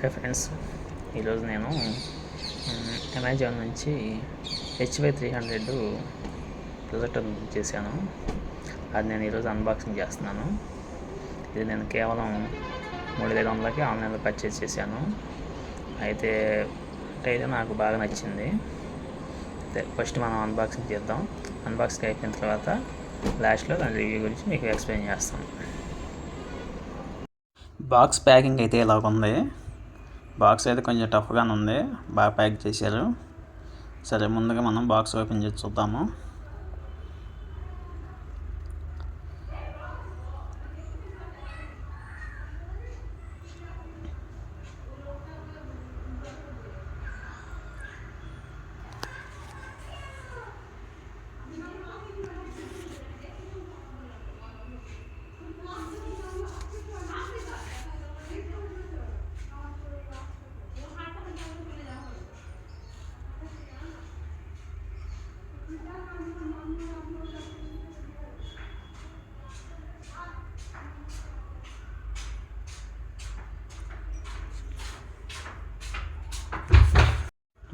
Hi friends, ఈరోజు నేను Amazon నుంచి HY300 ప్రొజెక్టర్ బుక్ చేశాను. అది నేను ఈరోజు అన్బాక్సింగ్ చేస్తున్నాను. ఇది నేను కేవలం 3500కి ఆన్లైన్లో పర్చేస్ చేశాను. అయితే నాకు బాగా నచ్చింది. ఫస్ట్ మనం అన్బాక్సింగ్ చేద్దాం. అన్బాక్సింగ్ అయిపోయిన తర్వాత లాస్ట్లో దాని రివ్యూ గురించి మీకు ఎక్స్ప్లెయిన్ చేస్తాను. బాక్స్ ప్యాకింగ్ అయితే ఇలా ఉంది. బాక్స్ అయితే కొంచెం టఫ్గానే ఉంది, బాగా ప్యాక్ చేశారు. సరే, ముందుగా మనం బాక్స్ ఓపెన్ చేసి చూద్దాము.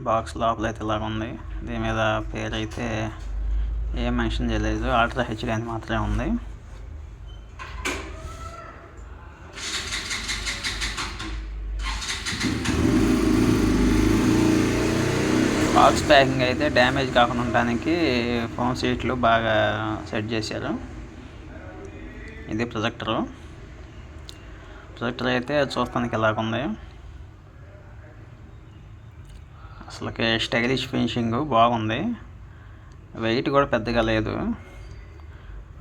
బాక్స్ లోపల అయితే ఇలాగ ఉంది. దీని మీద పేరు అయితే ఏం మెన్షన్ చేయలేదు, అల్ట్రా హెచ్డి అని మాత్రమే ఉంది. బాక్స్ ప్యాకింగ్ అయితే డ్యామేజ్ కాకుండా ఉండడానికి ఫోమ్ సీట్లు బాగా సెట్ చేశారు. ఇది ప్రొజెక్టర్ అయితే చూస్తానికి ఇలాగుంది. అసలుకి స్టైలిష్ ఫినిషింగ్ బాగుంది. వెయిట్ కూడా పెద్దగా లేదు,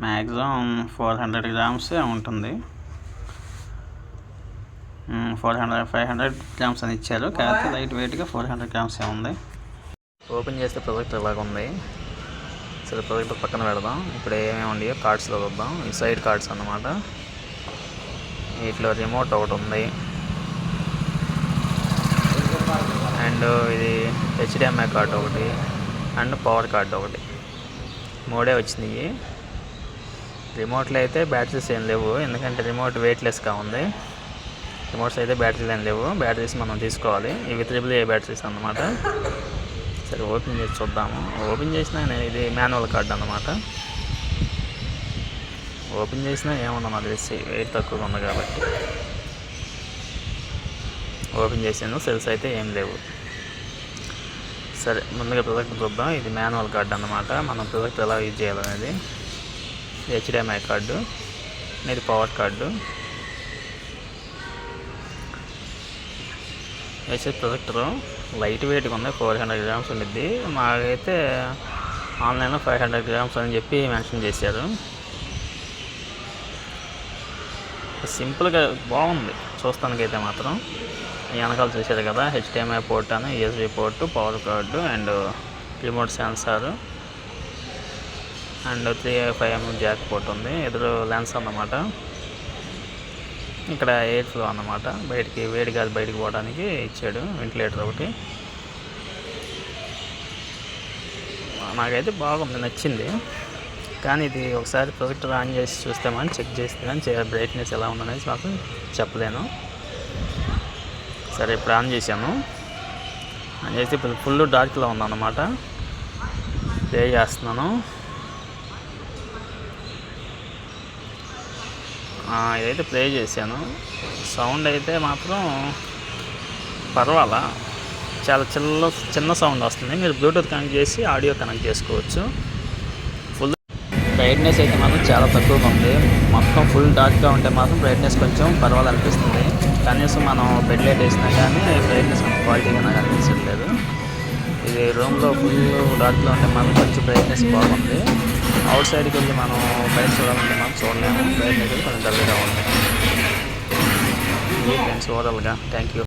మ్యాక్సిమం 400 grams ఉంటుంది. 500 grams అని ఇచ్చారు, కాకపోతే లైట్ వెయిట్గా 400 grams ఉంది. ఓపెన్ చేస్తే ప్రొజెక్టర్ ఇలాగ ఉంది. సరే, ప్రొజెక్టర్ పక్కన పెడదాం. ఇప్పుడు ఏమేమి ఉన్నాయో కార్డ్స్లో చూద్దాం. ఈ సైడ్ కార్డ్స్ అన్నమాట. వీటిలో రిమోట్ ఒకటి ఉంది, అండ్ ఇది HDMI కార్డు ఒకటి, అండ్ పవర్ కార్డు ఒకటి, మూడే వచ్చినాయి. రిమోట్లో అయితే బ్యాటరీస్ ఏం లేవు, ఎందుకంటే రిమోట్ వెయిట్లెస్గా ఉంది. రిమోట్స్ అయితే బ్యాటరీలు ఏం లేవు, బ్యాటరీస్ మనం తీసుకోవాలి. ఇవి AAA బ్యాటరీస్ అన్నమాట. సరే, ఓపెన్ చేసి చూద్దాము. ఓపెన్ చేసినా ఇది మాన్యువల్ కార్డు అన్నమాట. ఓపెన్ చేసినా ఏమన్నా నాకు తెలిసి వెయిట్ తక్కువగా ఉంది కాబట్టి ఓపెన్ చేసాను. సెల్స్ అయితే ఏం లేవు. సరే, ముందుగా ప్రొజెక్టర్ చూద్దాం. ఇది మాన్యువల్ కార్డు అన్నమాట. మనం ప్రొజెక్టర్ ఎలా యూజ్ చేయాలనేది. HDMI కార్డు, ఇది పవర్ కార్డు. ప్రొజెక్టర్ లైట్ వెయిట్గా ఉంది, 400 grams ఉండిద్ది. మాకైతే ఆన్లైన్లో 500 grams అని చెప్పి మెన్షన్ చేశారు. సింపుల్గా బాగుంది చూస్తానికైతే మాత్రం. ఈ వెనకాల చూసారు కదా, HDMI పోర్ట్ అని, USB port, power cord, and remote sensor, and 3.5mm jack port ఉంది. ఎదురు లెన్స్ అన్నమాట. ఇక్కడ ఎయిర్ ఫ్లో అన్నమాట, బయటికి వేడి గాలి బయటికి పోవడానికి ఇచ్చాడు వెంటిలేటర్ ఒకటి. నాకైతే బాగుంది, నచ్చింది. కానీ ఇది ఒకసారి ప్రొజెక్టర్ ఆన్ చేసి చూస్తే మనం చెక్ చేస్తే కానీ బ్రైట్నెస్ ఎలా ఉందనేది మాత్రం చెప్పలేను. సరే, ఇప్పుడు ఆన్ చేశాను. ఆన్ చేసి ఇప్పుడు ఫుల్ డార్క్లో ఉందన్నమాట. ప్లే చేస్తున్నాను. ఇదైతే ప్లే చేశాను. సౌండ్ అయితే మాత్రం పర్వాలా, చాలా చిన్న సౌండ్ వస్తుంది. మీరు బ్లూటూత్ కనెక్ట్ చేసి ఆడియో కనెక్ట్ చేసుకోవచ్చు. ఫుల్ బ్రైట్నెస్ అయితే మాత్రం చాలా తక్కువగా ఉంది. మొత్తం ఫుల్ డార్క్గా ఉంటే మాత్రం బ్రైట్నెస్ కొంచెం పర్వాలనిపిస్తుంది. కనీసం మనం బెడ్ లైట్ వేసినా కానీ బ్రైట్నెస్ క్వాలిటీగా నాకు అనిపించట్లేదు. ఇది రూమ్లో ఫుల్ డార్క్లో ఉంటే మాత్రం కొంచెం బ్రైట్నెస్ బాగుంది. అవుట్ సైడ్కి వెళ్ళి మనం బయట చూడాలంటే మనం చూడలేము, బ్రైట్నెస్ కొంచెం డల్గా ఉంది. ఇది ఫ్రెండ్స్ ఓవరాల్గా. Thank you.